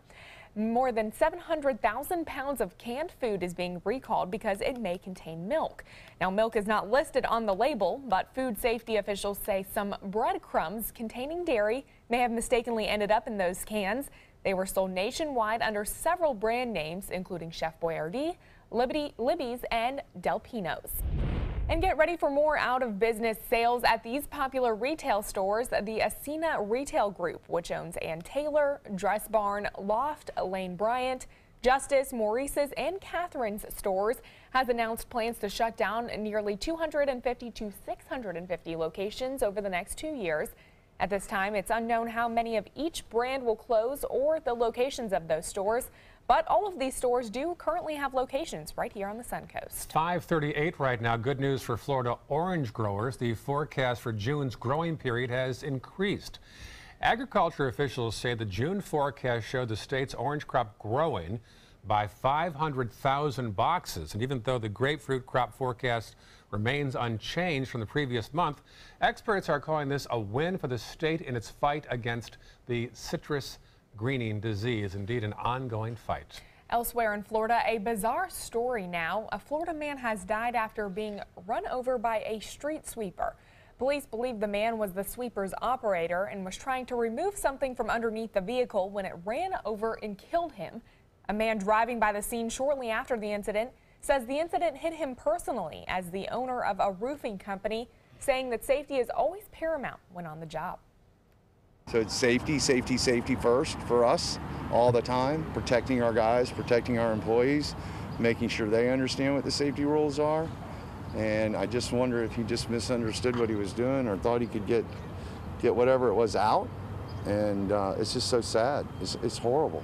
More than 700,000 pounds of canned food is being recalled because it may contain milk. Now, milk is not listed on the label, but food safety officials say some breadcrumbs containing dairy may have mistakenly ended up in those cans. They were sold nationwide under several brand names, including Chef Boyardee, Libby's, and Del Pino's. And get ready for more out-of-business sales at these popular retail stores. The Ascena Retail Group, which owns Ann Taylor, Dress Barn, Loft, Lane Bryant, Justice, Maurice's, and Catherine's stores, has announced plans to shut down nearly 250 to 650 locations over the next 2 years. At this time, it's unknown how many of each brand will close or the locations of those stores, but all of these stores do currently have locations right here on the Suncoast. 5:38 right now. Good news for Florida orange growers. The forecast for June's growing period has increased. Agriculture officials say the June forecast showed the state's orange crop growing by 500,000 boxes. And even though the grapefruit crop forecast remains unchanged from the previous month, experts are calling this a win for the state in its fight against the citrus greening disease. Indeed, an ongoing fight. Elsewhere in Florida, a bizarre story now. A Florida man has died after being run over by a street sweeper. Police believe the man was the sweeper's operator and was trying to remove something from underneath the vehicle when it ran over and killed him. A man driving by the scene shortly after the incident says the incident hit him personally as the owner of a roofing company, saying that safety is always paramount when on the job. So it's safety, safety, safety first for us all the time, protecting our guys, protecting our employees, making sure they understand what the safety rules are. And I just wonder if he just misunderstood what he was doing or thought he could get whatever it was out. And it's just so sad. It's horrible.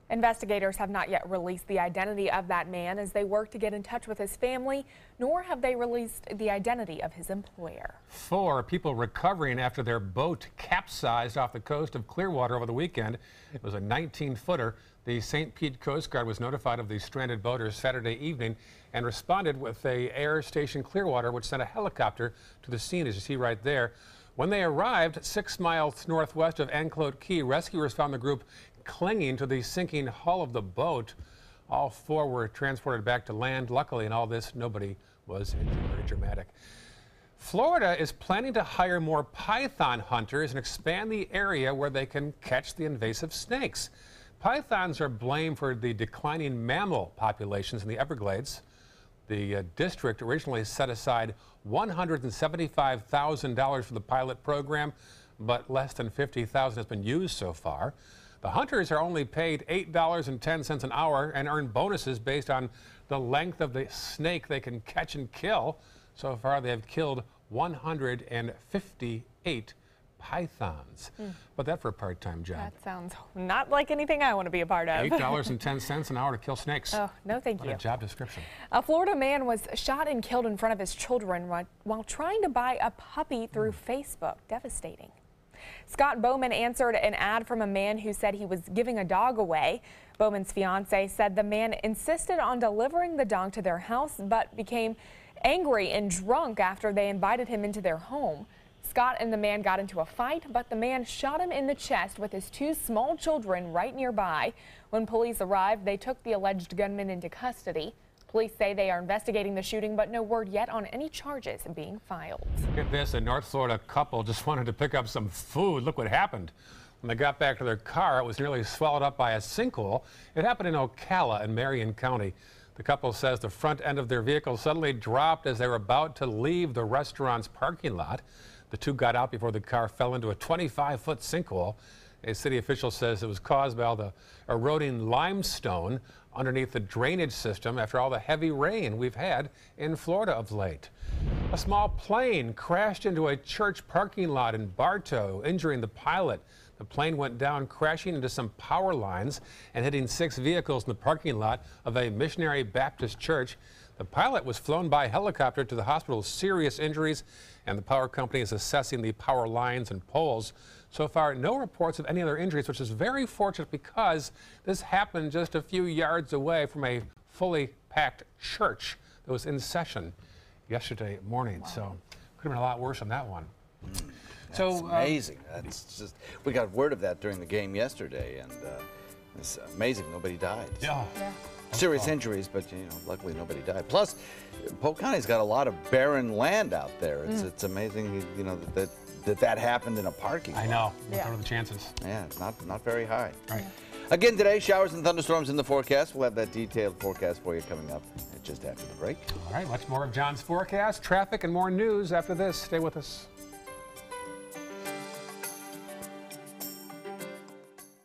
Investigators have not yet released the identity of that man as they work to get in touch with his family, nor have they released the identity of his employer. 4 people recovering after their boat capsized off the coast of Clearwater over the weekend. It was a 19-footer. The St. Pete Coast Guard was notified of the stranded boaters Saturday evening and responded with a Air Station Clearwater, which sent a helicopter to the scene, as you see right there. When they arrived 6 miles northwest of Anclote Key, rescuers found the group clinging to the sinking hull of the boat. All 4 were transported back to land. Luckily, in all this, nobody was injured. Very dramatic. Florida is planning to hire more python hunters and expand the area where they can catch the invasive snakes. Pythons are blamed for the declining mammal populations in the Everglades. The district originally set aside $175,000 for the pilot program, but less than $50,000 has been used so far. The hunters are only paid $8.10 an hour and earn bonuses based on the length of the snake they can catch and kill. So far, they have killed 158 pythons. But that for a part-time job. That sounds not like anything I want to be a part of. $8.10 an hour to kill snakes. Oh, no thank you. What a job description. A Florida man was shot and killed in front of his children while trying to buy a puppy through Facebook. Devastating. Scott Bowman answered an ad from a man who said he was giving a dog away. Bowman's fiance said the man insisted on delivering the dog to their house, but became angry and drunk after they invited him into their home. Scott and the man got into a fight, but the man shot him in the chest with his 2 small children right nearby. When police arrived, they took the alleged gunman into custody. Police say they are investigating the shooting, but no word yet on any charges being filed. Get this, a North Florida couple just wanted to pick up some food. Look what happened. When they got back to their car, it was nearly swallowed up by a sinkhole. It happened in Ocala in Marion County. The couple says the front end of their vehicle suddenly dropped as they were about to leave the restaurant's parking lot. The 2 got out before the car fell into a 25-foot sinkhole. A city official says it was caused by all the eroding limestone underneath the drainage system after all the heavy rain we've had in Florida of late. A small plane crashed into a church parking lot in Bartow, injuring the pilot. The plane went down, crashing into some power lines and hitting 6 vehicles in the parking lot of a Missionary Baptist church. The pilot was flown by helicopter to the hospital with serious injuries, and the power company is assessing the power lines and poles. So far, no reports of any other injuries, which is very fortunate because this happened just a few yards away from a fully packed church that was in session yesterday morning. Wow. So could have been a lot worse on that one. That's amazing. That's just, we got word of that during the game yesterday, and it's amazing nobody died. Yeah. Serious injuries, but luckily nobody died. Plus, Polk County's got a lot of barren land out there. It's amazing, that happened in a parking lot. I know. What are the chances? Yeah, not very high. Right. Again today, showers and thunderstorms in the forecast. We'll have that detailed forecast for you coming up just after the break. All right, much more of John's forecast, traffic, and more news after this. Stay with us.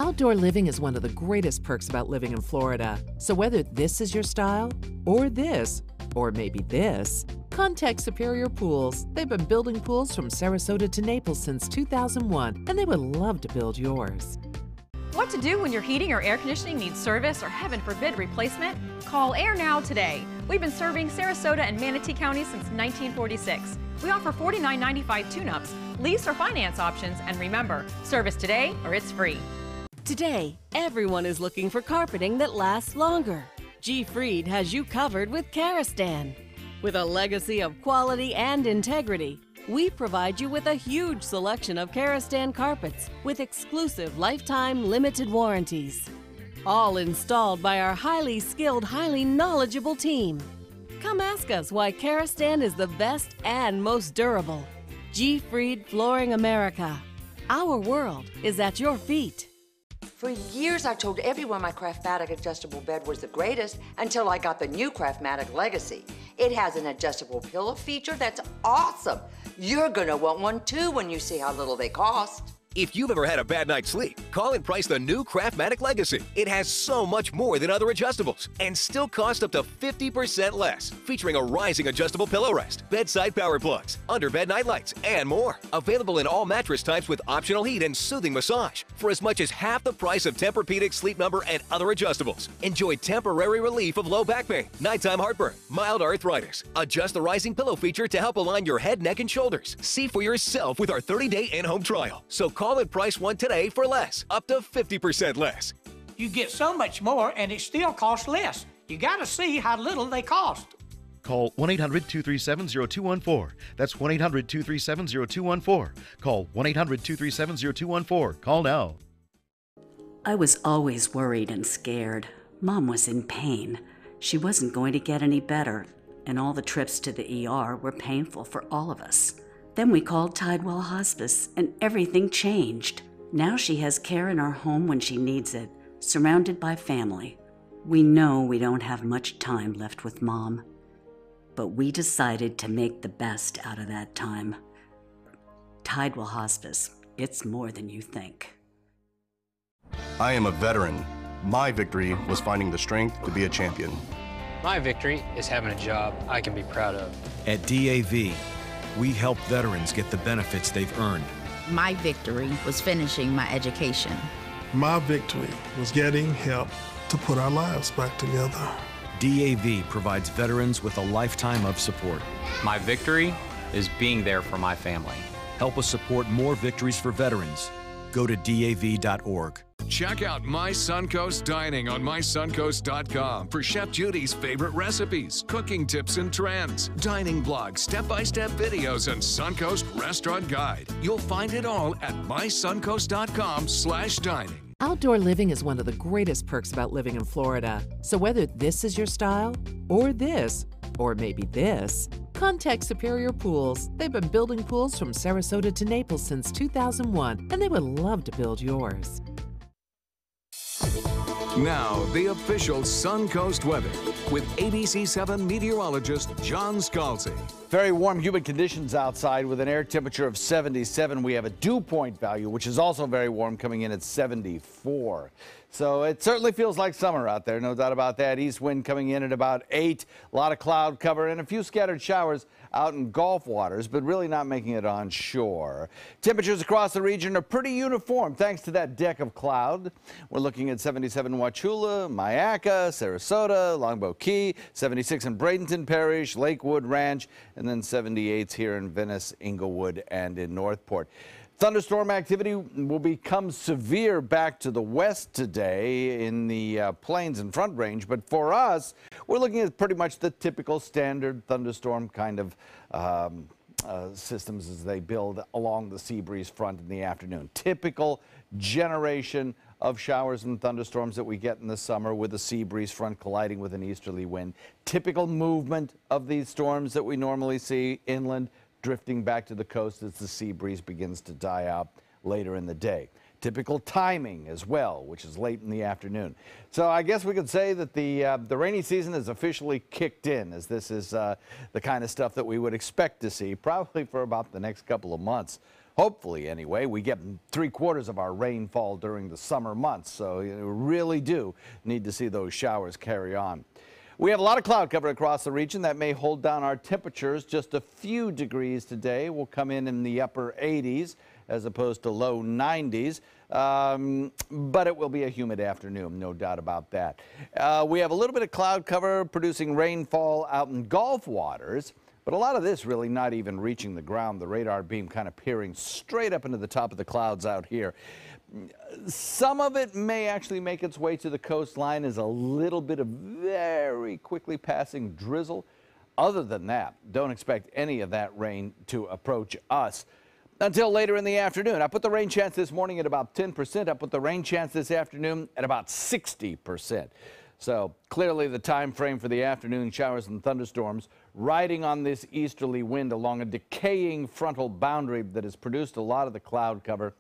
Outdoor living is one of the greatest perks about living in Florida. So whether this is your style, or this, or maybe this, Contact Superior Pools. They've been building pools from Sarasota to Naples since 2001, and they would love to build yours. What to do when your heating or air conditioning needs service or, heaven forbid, replacement? Call Air Now today. We've been serving Sarasota and Manatee County since 1946. We offer $49.95 tune-ups, lease or finance options, and remember, service today or it's free. Today, everyone is looking for carpeting that lasts longer. G. Fried has you covered with Karastan. With a legacy of quality and integrity, we provide you with a huge selection of Karastan carpets with exclusive lifetime limited warranties. All installed by our highly skilled, highly knowledgeable team. Come ask us why Karastan is the best and most durable. G. Fried Flooring America. Our world is at your feet. For years, I told everyone my Craftmatic adjustable bed was the greatest until I got the new Craftmatic Legacy. It has an adjustable pillow feature that's awesome. You're gonna want one too when you see how little they cost. If you've ever had a bad night's sleep, call and price the new Craftmatic Legacy. It has so much more than other adjustables and still costs up to 50% less. Featuring a rising adjustable pillow rest, bedside power plugs, underbed night lights, and more. Available in all mattress types with optional heat and soothing massage for as much as half the price of Tempur-Pedic, Sleep Number, and other adjustables. Enjoy temporary relief of low back pain, nighttime heartburn, mild arthritis. Adjust the rising pillow feature to help align your head, neck, and shoulders. See for yourself with our 30-day in-home trial. So call and price one today for less, up to 50% less. You get so much more and it still costs less. You gotta see how little they cost. Call 1-800-237-0214. That's 1-800-237-0214. Call 1-800-237-0214. Call now. I was always worried and scared. Mom was in pain. She wasn't going to get any better, and all the trips to the ER were painful for all of us. Then we called Tidewell Hospice, and everything changed. Now she has care in our home when she needs it, surrounded by family. We know we don't have much time left with Mom, but we decided to make the best out of that time. Tidewell Hospice, it's more than you think. I am a veteran. My victory was finding the strength to be a champion. My victory is having a job I can be proud of. At DAV, we help veterans get the benefits they've earned. My victory was finishing my education. My victory was getting help to put our lives back together. DAV provides veterans with a lifetime of support. My victory is being there for my family. Help us support more victories for veterans. Go to DAV.org. Check out My Suncoast Dining on mysuncoast.com for Chef Judy's favorite recipes, cooking tips and trends, dining blogs, step-by-step videos, and Suncoast Restaurant Guide. You'll find it all at mysuncoast.com/dining. Outdoor living is one of the greatest perks about living in Florida. So whether this is your style, or this, or maybe this, contact Superior Pools. They've been building pools from Sarasota to Naples since 2001, and they would love to build yours. Now, the official Suncoast weather with ABC7 meteorologist John Scalzi. Very warm, humid conditions outside with an air temperature of 77. We have a dew point value, which is also very warm, coming in at 74. So it certainly feels like summer out there, no doubt about that. East wind coming in at about 8. A lot of cloud cover and a few scattered showers out in Gulf waters, but really not making it on shore. Temperatures across the region are pretty uniform thanks to that deck of cloud. We're looking at 77 in Wauchula, Myakka, Sarasota, Longboat Key, 76 in Bradenton Parish, Lakewood Ranch, and then 78s here in Venice, Inglewood, and in Northport. Thunderstorm activity will become severe back to the west today in the Plains and Front Range, but for us, we're looking at pretty much the typical standard thunderstorm kind of systems as they build along the sea breeze front in the afternoon. Typical generation of showers and thunderstorms that we get in the summer with the sea breeze front colliding with an easterly wind. Typical movement of these storms that we normally see inland, drifting back to the coast as the sea breeze begins to die out later in the day. Typical timing as well, which is late in the afternoon. So I guess we could say that the rainy season is officially kicked in, as this is the kind of stuff that we would expect to see probably for about the next couple of months. Hopefully, anyway. We get 3/4 of our rainfall during the summer months, so we really do need to see those showers carry on. We have a lot of cloud cover across the region that may hold down our temperatures just a few degrees today. We'll come in the upper 80s as opposed to low 90s. But it will be a humid afternoon, no doubt about that. We have a little bit of cloud cover producing rainfall out in Gulf waters, but a lot of this really not even reaching the ground. The radar beam kind of peering straight up into the top of the clouds out here. Some of it may actually make its way to the coastline as a little bit of very quickly passing drizzle. Other than that, don't expect any of that rain to approach us until later in the afternoon. I put the rain chance this morning at about 10%. I put the rain chance this afternoon at about 60%. So clearly the time frame for the afternoon showers and thunderstorms riding on this easterly wind along a decaying frontal boundary that has produced a lot of the cloud cover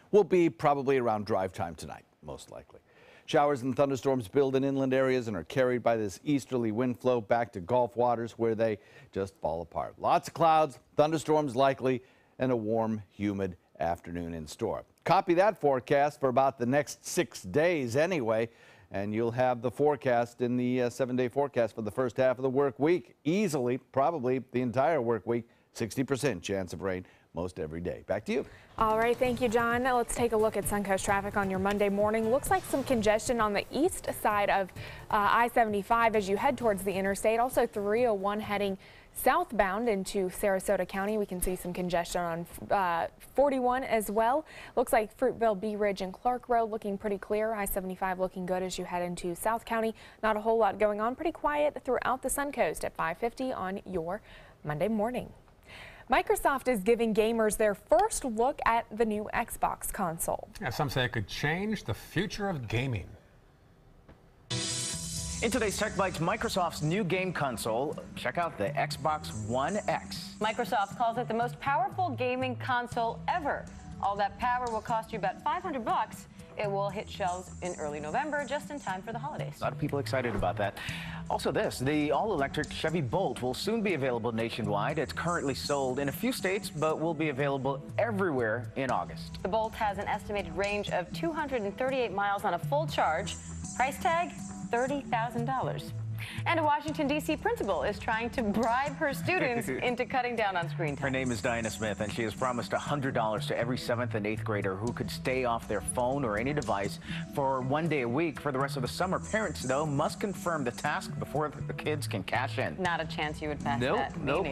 will be probably around drive time tonight, most likely. Showers and thunderstorms build in inland areas and are carried by this easterly wind flow back to Gulf waters where they just fall apart. Lots of clouds, thunderstorms likely, and a warm, humid afternoon in store. Copy that forecast for about the next 6 days anyway, and you'll have the forecast in the 7-day forecast for the first half of the work week. Easily, probably the entire work week, 60% chance of rain most every day. Back to you. All right, thank you, John. Now let's take a look at Suncoast traffic on your Monday morning. Looks like some congestion on the east side of I-75 as you head towards the interstate. Also 301 heading southbound into Sarasota County. We can see some congestion on 41 as well. Looks like Fruitville, Bee Ridge, and Clark Road looking pretty clear. I-75 looking good as you head into South County. Not a whole lot going on. Pretty quiet throughout the Suncoast at 5:50 on your Monday morning. Microsoft is giving gamers their first look at the new Xbox console. Yeah, some say it could change the future of gaming. In today's Tech Bites, Microsoft's new game console. Check out the Xbox One X. Microsoft calls it the most powerful gaming console ever. All that power will cost you about $500. It will hit shelves in early November, just in time for the holidays. A lot of people excited about that. Also this, the all-electric Chevy Bolt will soon be available nationwide. It's currently sold in a few states, but will be available everywhere in August. The Bolt has an estimated range of 238 miles on a full charge. Price tag, $30,000. And a Washington, D.C. principal is trying to bribe her students into cutting down on screen time. Her name is Diana Smith, and she has promised $100 to every 7th and 8th grader who could stay off their phone or any device for 1 day a week for the rest of the summer. Parents, though, must confirm the task before the kids can cash in. Not a chance you would pass that. Nope.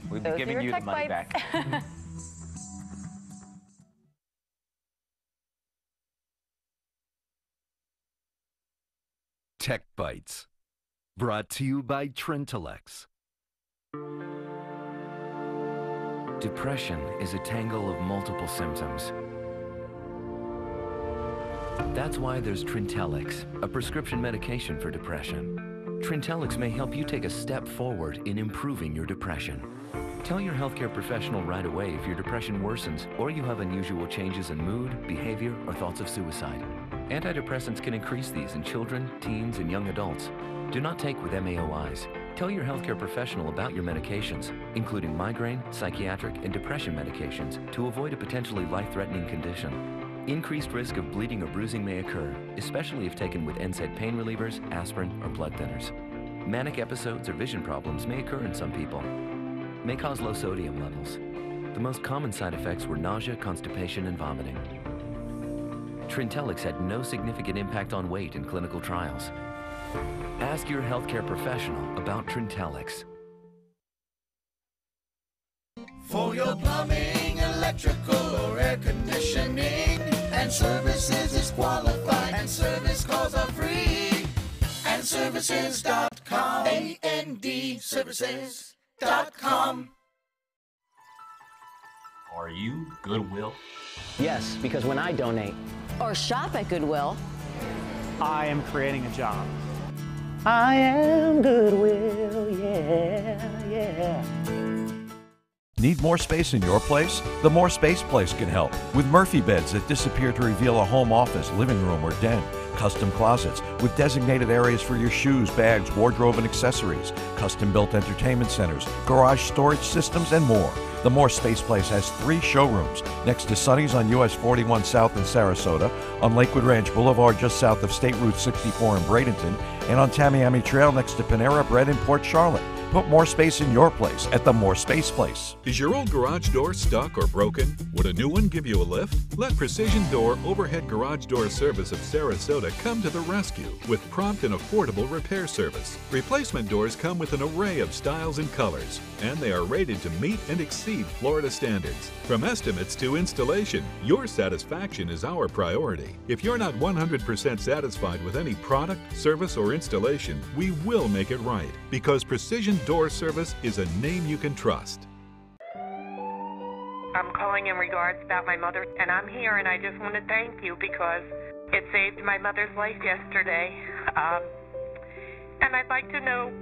We'd be giving you the money back. Tech Bites. Brought to you by Trintalex. Depression is a tangle of multiple symptoms. That's why there's Trintalex, a prescription medication for depression. Trintalex may help you take a step forward in improving your depression. Tell your healthcare professional right away if your depression worsens or you have unusual changes in mood, behavior, or thoughts of suicide. Antidepressants can increase these in children, teens, and young adults. Do not take with MAOIs. Tell your healthcare professional about your medications, including migraine, psychiatric, and depression medications, to avoid a potentially life-threatening condition. Increased risk of bleeding or bruising may occur, especially if taken with NSAID pain relievers, aspirin, or blood thinners. Manic episodes or vision problems may occur in some people. May cause low sodium levels. The most common side effects were nausea, constipation, and vomiting. Trintalex had no significant impact on weight in clinical trials. Ask your healthcare professional about Trintalex. For your plumbing, electrical, or air conditioning, and services is qualified, and service calls are free. And services.com, AND services.com. Are you Goodwill? Yes, because when I donate or shop at Goodwill, I am creating a job. I am Goodwill, yeah. Need more space in your place? The More Space Place can help with Murphy beds that disappear to reveal a home office, living room, or den. Custom closets with designated areas for your shoes, bags, wardrobe, and accessories. Custom-built entertainment centers, garage storage systems, and more. The More Space Place has 3 showrooms next to Sonny's on US 41 South in Sarasota, on Lakewood Ranch Boulevard just south of State Route 64 in Bradenton, and on Tamiami Trail next to Panera Bread in Port Charlotte. Put more space in your place at the More Space Place. Is your old garage door stuck or broken? Would a new one give you a lift? Let Precision Door Overhead Garage Door Service of Sarasota come to the rescue with prompt and affordable repair service. Replacement doors come with an array of styles and colors, and they are rated to meet and exceed Florida standards. From estimates to installation, your satisfaction is our priority. If you're not 100% satisfied with any product, service, or installation, we will make it right, because Precision Door Service is a name you can trust. I'm calling in regards about my mother, and I'm here, and I just want to thank you because it saved my mother's life yesterday. And I'd like to know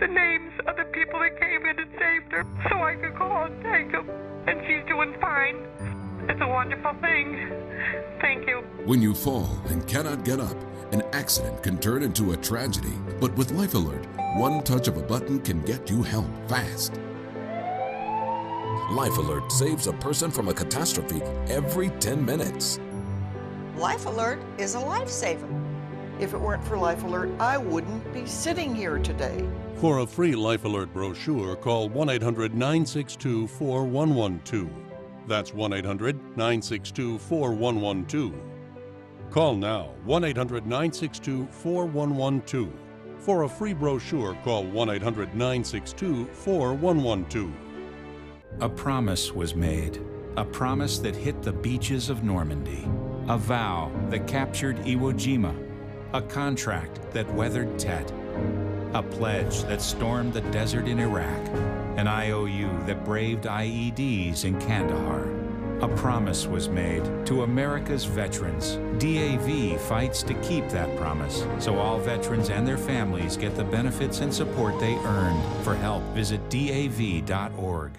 the names of the people that came in and saved her so I could call and thank them. And she's doing fine. It's a wonderful thing. Thank you. When you fall and cannot get up, an accident can turn into a tragedy. But with Life Alert, one touch of a button can get you help fast. Life Alert saves a person from a catastrophe every 10 minutes. Life Alert is a lifesaver. If it weren't for Life Alert, I wouldn't be sitting here today. For a free Life Alert brochure, call 1-800-962-4112. That's 1-800-962-4112. Call now, 1-800-962-4112. For a free brochure, call 1-800-962-4112. A promise was made, a promise that hit the beaches of Normandy, a vow that captured Iwo Jima, a contract that weathered Tet, a pledge that stormed the desert in Iraq, an IOU that braved IEDs in Kandahar. A promise was made to America's veterans. DAV fights to keep that promise, so all veterans and their families get the benefits and support they earned. For help, visit DAV.org.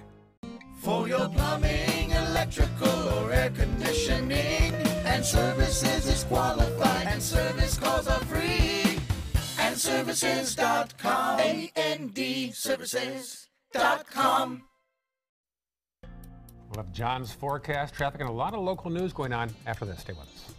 For your plumbing, electrical, or air conditioning, and services is qualified, and service calls are free. And services.com, AND services.com. We'll have John's forecast, traffic, and a lot of local news going on after this. Stay with us.